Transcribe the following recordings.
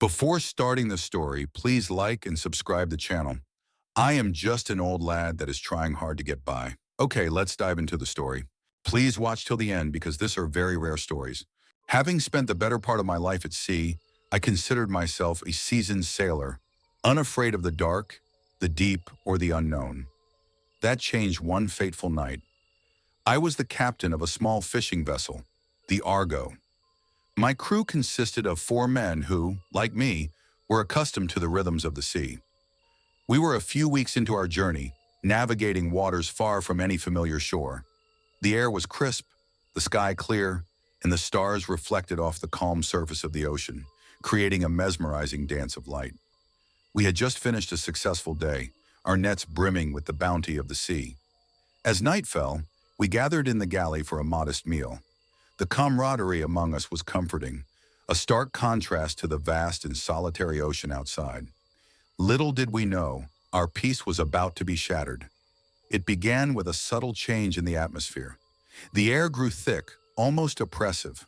Before starting the story, please like and subscribe the channel. I am just an old lad that is trying hard to get by. Okay, let's dive into the story. Please watch till the end because these are very rare stories. Having spent the better part of my life at sea, I considered myself a seasoned sailor, unafraid of the dark, the deep, or the unknown. That changed one fateful night. I was the captain of a small fishing vessel, the Argo. My crew consisted of 4 men who, like me, were accustomed to the rhythms of the sea. We were a few weeks into our journey, navigating waters far from any familiar shore. The air was crisp, the sky clear, and the stars reflected off the calm surface of the ocean, creating a mesmerizing dance of light. We had just finished a successful day, our nets brimming with the bounty of the sea. As night fell, we gathered in the galley for a modest meal. The camaraderie among us was comforting, a stark contrast to the vast and solitary ocean outside. Little did we know, our peace was about to be shattered. It began with a subtle change in the atmosphere. The air grew thick, almost oppressive.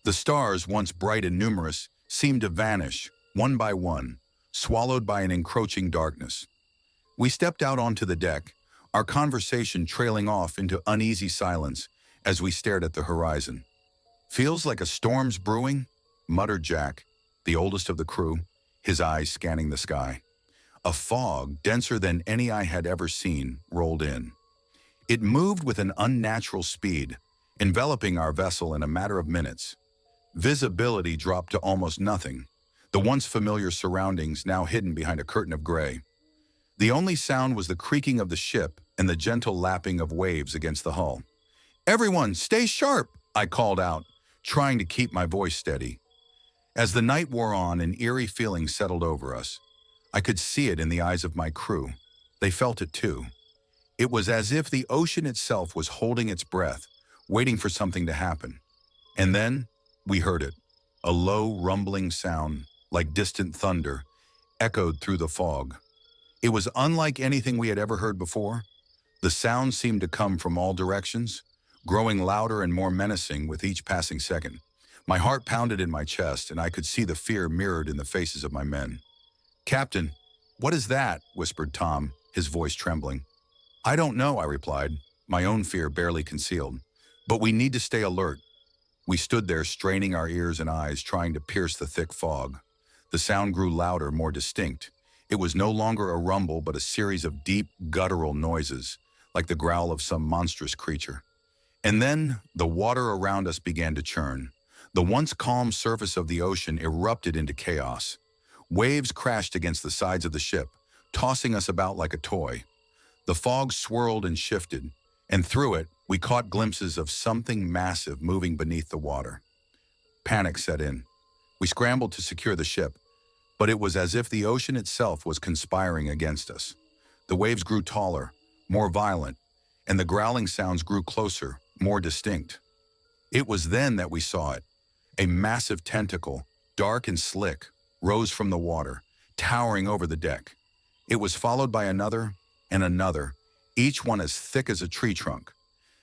The stars, once bright and numerous, seemed to vanish, one by one, swallowed by an encroaching darkness. We stepped out onto the deck, our conversation trailing off into uneasy silence as we stared at the horizon. "Feels like a storm's brewing," muttered Jack, the oldest of the crew, his eyes scanning the sky. A fog, denser than any I had ever seen, rolled in. It moved with an unnatural speed, enveloping our vessel in a matter of minutes. Visibility dropped to almost nothing, the once familiar surroundings now hidden behind a curtain of gray. The only sound was the creaking of the ship and the gentle lapping of waves against the hull. "Everyone, stay sharp," I called out, trying to keep my voice steady. As the night wore on, an eerie feeling settled over us. I could see it in the eyes of my crew. They felt it too. It was as if the ocean itself was holding its breath, waiting for something to happen. And then we heard it. A low, rumbling sound, like distant thunder, echoed through the fog. It was unlike anything we had ever heard before. The sound seemed to come from all directions, growing louder and more menacing with each passing second. My heart pounded in my chest, and I could see the fear mirrored in the faces of my men. "Captain, what is that?" whispered Tom, his voice trembling. "I don't know," I replied, my own fear barely concealed. "But we need to stay alert." We stood there, straining our ears and eyes, trying to pierce the thick fog. The sound grew louder, more distinct. It was no longer a rumble, but a series of deep, guttural noises, like the growl of some monstrous creature. And then, the water around us began to churn. The once calm surface of the ocean erupted into chaos. Waves crashed against the sides of the ship, tossing us about like a toy. The fog swirled and shifted, and through it, we caught glimpses of something massive moving beneath the water. Panic set in. We scrambled to secure the ship, but it was as if the ocean itself was conspiring against us. The waves grew taller, more violent, and the growling sounds grew closer, more distinct. It was then that we saw it. A massive tentacle, dark and slick, rose from the water, towering over the deck. It was followed by another and another, each one as thick as a tree trunk.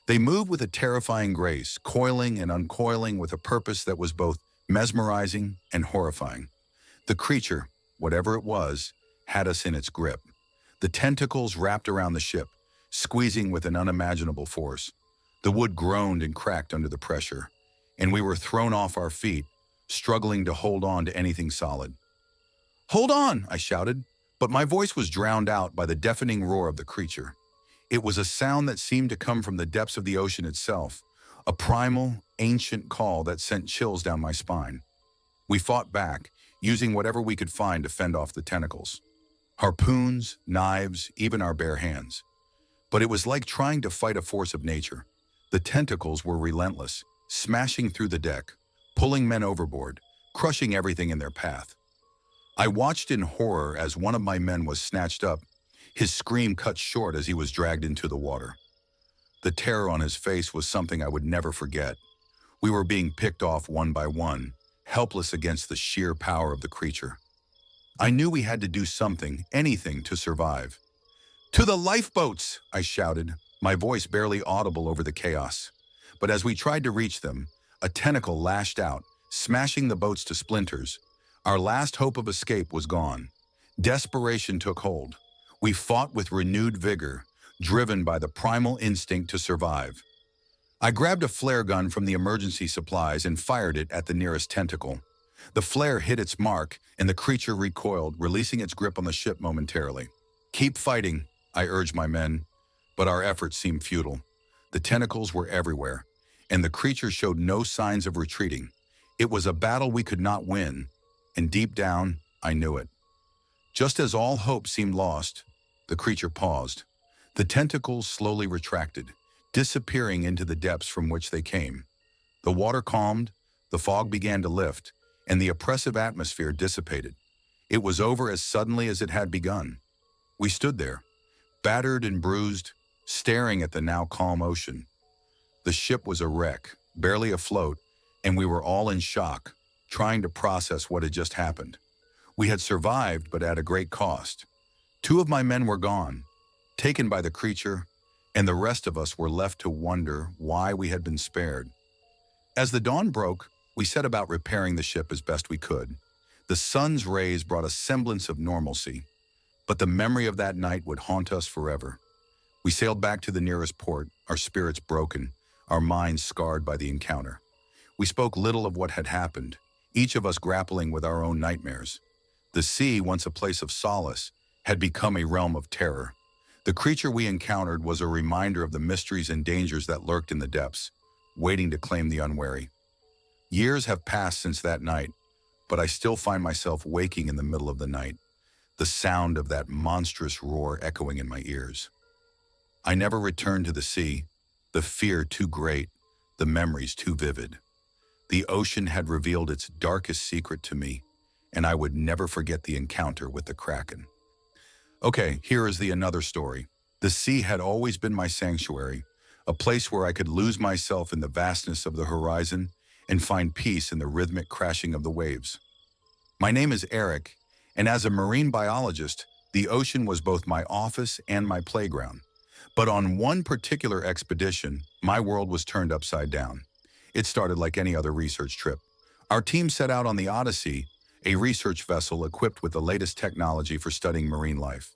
They moved with a terrifying grace, coiling and uncoiling with a purpose that was both mesmerizing and horrifying. The creature, whatever it was, had us in its grip. The tentacles wrapped around the ship, squeezing with an unimaginable force. The wood groaned and cracked under the pressure, and we were thrown off our feet, struggling to hold on to anything solid. "Hold on!" I shouted, but my voice was drowned out by the deafening roar of the creature. It was a sound that seemed to come from the depths of the ocean itself, a primal, ancient call that sent chills down my spine. We fought back, using whatever we could find to fend off the tentacles. Harpoons, knives, even our bare hands. But it was like trying to fight a force of nature. The tentacles were relentless, smashing through the deck, pulling men overboard, crushing everything in their path. I watched in horror as one of my men was snatched up, his scream cut short as he was dragged into the water. The terror on his face was something I would never forget. We were being picked off one by one, helpless against the sheer power of the creature. I knew we had to do something, anything, to survive. "To the lifeboats!" I shouted, my voice barely audible over the chaos. But as we tried to reach them, a tentacle lashed out, smashing the boats to splinters. Our last hope of escape was gone. Desperation took hold. We fought with renewed vigor, driven by the primal instinct to survive. I grabbed a flare gun from the emergency supplies and fired it at the nearest tentacle. The flare hit its mark, and the creature recoiled, releasing its grip on the ship momentarily. "Keep fighting," I urged my men, but our efforts seemed futile. The tentacles were everywhere, and the creature showed no signs of retreating. It was a battle we could not win, and deep down, I knew it. Just as all hope seemed lost, the creature paused. The tentacles slowly retracted, disappearing into the depths from which they came. The water calmed, the fog began to lift, and the oppressive atmosphere dissipated. It was over as suddenly as it had begun. We stood there, battered and bruised, staring at the now calm ocean. The ship was a wreck, barely afloat, and we were all in shock, trying to process what had just happened. We had survived, but at a great cost. 2 of my men were gone, taken by the creature, and the rest of us were left to wonder why we had been spared. As the dawn broke, we set about repairing the ship as best we could. The sun's rays brought a semblance of normalcy, but the memory of that night would haunt us forever. We sailed back to the nearest port, our spirits broken, our minds scarred by the encounter. We spoke little of what had happened, each of us grappling with our own nightmares. The sea, once a place of solace, had become a realm of terror. The creature we encountered was a reminder of the mysteries and dangers that lurked in the depths, waiting to claim the unwary. Years have passed since that night, but I still find myself waking in the middle of the night, the sound of that monstrous roar echoing in my ears. I never returned to the sea, the fear too great, the memories too vivid. The ocean had revealed its darkest secret to me, and I would never forget the encounter with the Kraken. Okay, here is the another story. The sea had always been my sanctuary, a place where I could lose myself in the vastness of the horizon and find peace in the rhythmic crashing of the waves. My name is Eric, and as a marine biologist, the ocean was both my office and my playground. But on one particular expedition, my world was turned upside down. It started like any other research trip. Our team set out on the Odyssey, a research vessel equipped with the latest technology for studying marine life.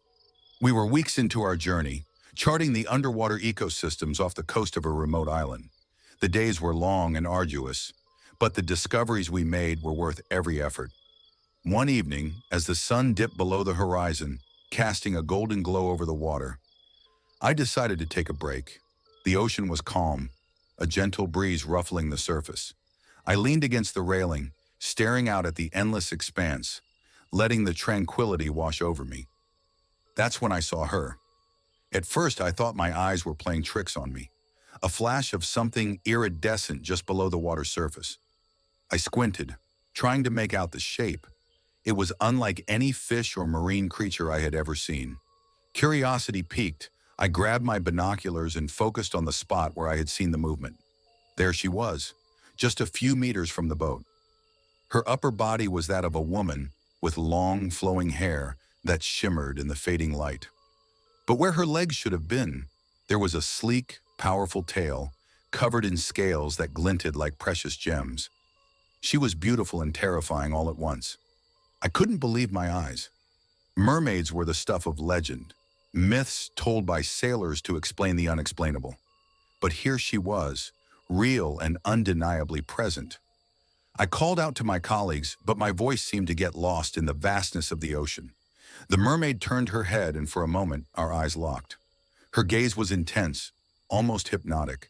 We were weeks into our journey, charting the underwater ecosystems off the coast of a remote island. The days were long and arduous, but the discoveries we made were worth every effort. One evening, as the sun dipped below the horizon, casting a golden glow over the water, I decided to take a break. The ocean was calm, a gentle breeze ruffling the surface. I leaned against the railing, staring out at the endless expanse, letting the tranquility wash over me. That's when I saw her. At first, I thought my eyes were playing tricks on me, a flash of something iridescent just below the water's surface. I squinted, trying to make out the shape. It was unlike any fish or marine creature I had ever seen. Curiosity piqued. I grabbed my binoculars and focused on the spot where I had seen the movement. There she was, just a few meters from the boat. Her upper body was that of a woman with long, flowing hair that shimmered in the fading light. But where her legs should have been, there was a sleek, powerful tail covered in scales that glinted like precious gems. She was beautiful and terrifying all at once. I couldn't believe my eyes. Mermaids were the stuff of legend, myths told by sailors to explain the unexplainable. But here she was, real and undeniably present. I called out to my colleagues, but my voice seemed to get lost in the vastness of the ocean. The mermaid turned her head, and for a moment, our eyes locked. Her gaze was intense, almost hypnotic.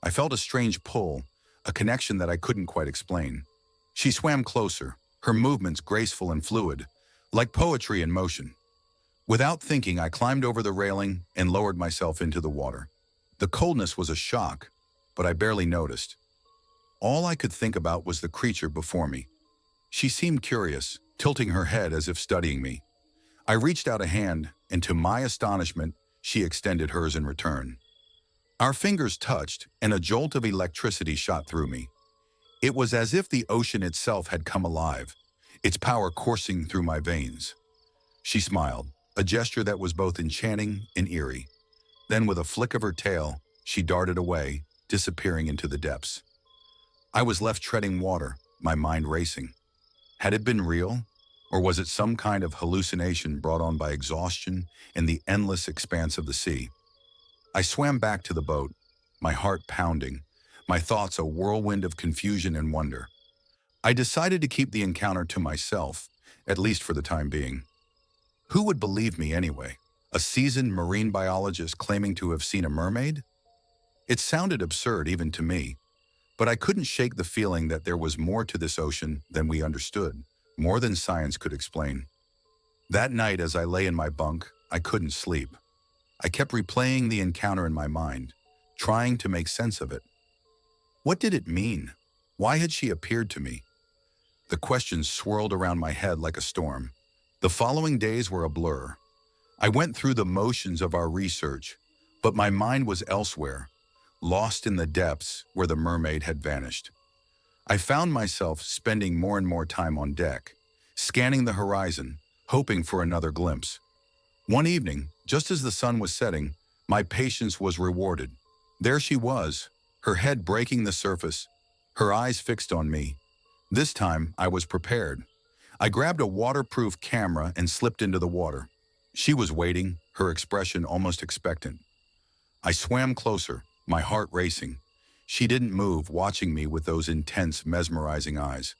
I felt a strange pull, a connection that I couldn't quite explain. She swam closer, her movements graceful and fluid, like poetry in motion. Without thinking, I climbed over the railing and lowered myself into the water. The coldness was a shock, but I barely noticed. All I could think about was the creature before me. She seemed curious, tilting her head as if studying me. I reached out a hand, and to my astonishment, she extended hers in return. Our fingers touched, and a jolt of electricity shot through me. It was as if the ocean itself had come alive, its power coursing through my veins. She smiled, a gesture that was both enchanting and eerie. Then, with a flick of her tail, she darted away, disappearing into the depths. I was left treading water, my mind racing. Had it been real? Or was it some kind of hallucination brought on by exhaustion and the endless expanse of the sea? I swam back to the boat, my heart pounding, my thoughts a whirlwind of confusion and wonder. I decided to keep the encounter to myself, at least for the time being. Who would believe me anyway? A seasoned marine biologist claiming to have seen a mermaid? It sounded absurd even to me, but I couldn't shake the feeling that there was more to this ocean than we understood, more than science could explain. That night, as I lay in my bunk, I couldn't sleep. I kept replaying the encounter in my mind, trying to make sense of it. What did it mean? Why had she appeared to me? The questions swirled around my head like a storm. The following days were a blur. I went through the motions of our research, but my mind was elsewhere, lost in the depths where the mermaid had vanished. I found myself spending more and more time on deck, scanning the horizon, hoping for another glimpse. One evening, just as the sun was setting, my patience was rewarded. There she was, her head breaking the surface, her eyes fixed on me. This time, I was prepared. I grabbed a waterproof camera and slipped into the water. She was waiting, her expression almost expectant. I swam closer, my heart racing. She didn't move, watching me with those intense, mesmerizing eyes.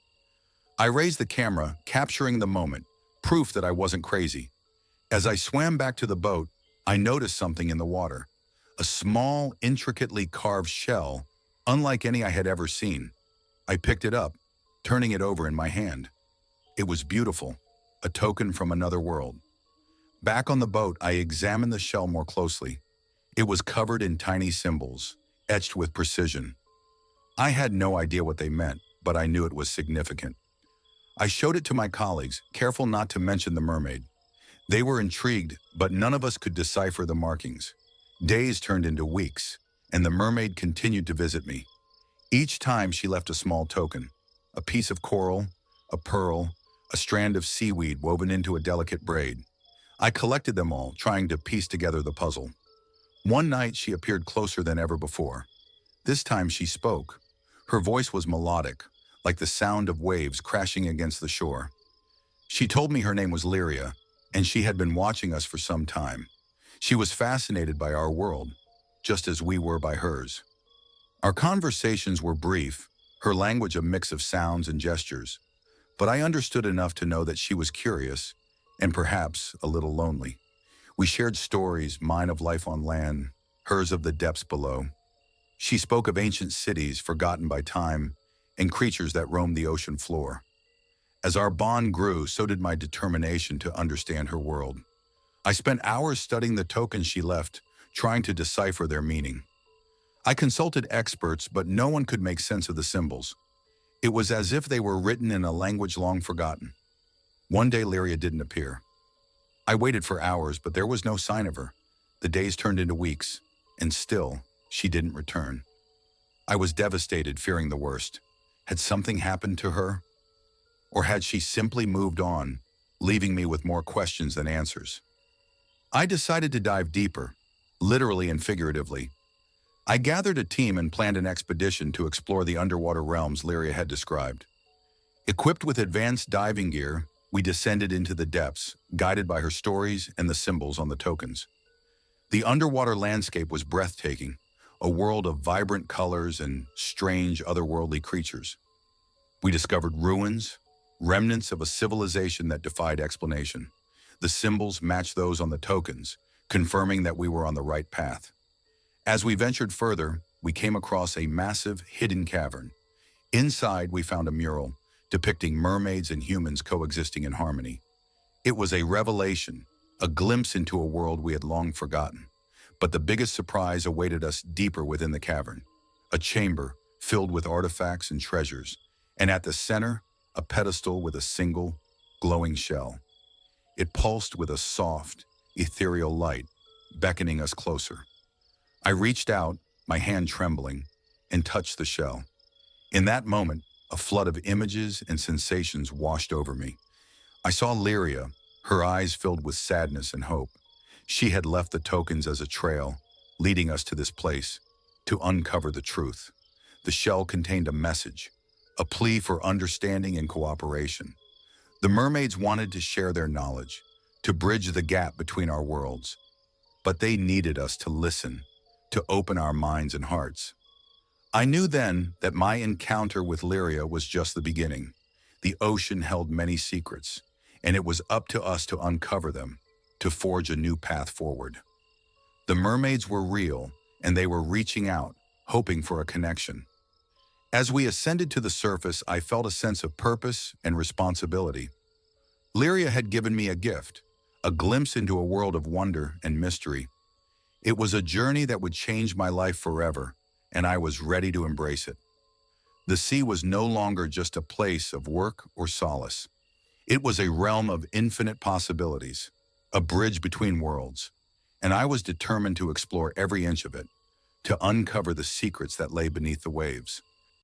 I raised the camera, capturing the moment, proof that I wasn't crazy. As I swam back to the boat, I noticed something in the water. A small, intricately carved shell, unlike any I had ever seen. I picked it up, turning it over in my hand. It was beautiful, a token from another world. Back on the boat, I examined the shell more closely. It was covered in tiny symbols, etched with precision. I had no idea what they meant, but I knew it was significant. I showed it to my colleagues, careful not to mention the mermaid. They were intrigued, but none of us could decipher the markings. Days turned into weeks, and the mermaid continued to visit me. Each time she left a small token, a piece of coral, a pearl, a strand of seaweed woven into a delicate braid. I collected them all, trying to piece together the puzzle. One night she appeared closer than ever before. This time she spoke. Her voice was melodic, like the sound of waves crashing against the shore. She told me her name was Lyria, and she had been watching us for some time. She was fascinated by our world, just as we were by hers. Our conversations were brief, her language a mix of sounds and gestures, but I understood enough to know that she was curious, and perhaps a little lonely. We shared stories, mine of life on land, hers of the depths below. She spoke of ancient cities forgotten by time and creatures that roamed the ocean floor. As our bond grew, so did my determination to understand her world. I spent hours studying the tokens she left, trying to decipher their meaning. I consulted experts, but no one could make sense of the symbols. It was as if they were written in a language long forgotten. One day, Lyria didn't appear. I waited for hours, but there was no sign of her. The days turned into weeks, and still, she didn't return. I was devastated, fearing the worst. Had something happened to her? Or had she simply moved on, leaving me with more questions than answers? I decided to dive deeper, literally and figuratively. I gathered a team and planned an expedition to explore the underwater realms Lyria had described. Equipped with advanced diving gear, we descended into the depths, guided by her stories and the symbols on the tokens. The underwater landscape was breathtaking, a world of vibrant colors and strange, otherworldly creatures. We discovered ruins, remnants of a civilization that defied explanation. The symbols matched those on the tokens, confirming that we were on the right path. As we ventured further, we came across a massive, hidden cavern. Inside, we found a mural depicting mermaids and humans coexisting in harmony. It was a revelation, a glimpse into a world we had long forgotten. But the biggest surprise awaited us deeper within the cavern. A chamber filled with artifacts and treasures, and at the center, a pedestal with a single, glowing shell. It pulsed with a soft, ethereal light, beckoning us closer. I reached out, my hand trembling, and touched the shell. In that moment, a flood of images and sensations washed over me. I saw Lyria, her eyes filled with sadness and hope. She had left the tokens as a trail, leading us to this place, to uncover the truth. The shell contained a message, a plea for understanding and cooperation. The mermaids wanted to share their knowledge, to bridge the gap between our worlds. But they needed us to listen, to open our minds and hearts. I knew then that my encounter with Lyria was just the beginning. The ocean held many secrets, and it was up to us to uncover them, to forge a new path forward. The mermaids were real, and they were reaching out, hoping for a connection. As we ascended to the surface, I felt a sense of purpose and responsibility. Lyria had given me a gift, a glimpse into a world of wonder and mystery. It was a journey that would change my life forever, and I was ready to embrace it. The sea was no longer just a place of work or solace. It was a realm of infinite possibilities, a bridge between worlds, and I was determined to explore every inch of it, to uncover the secrets that lay beneath the waves.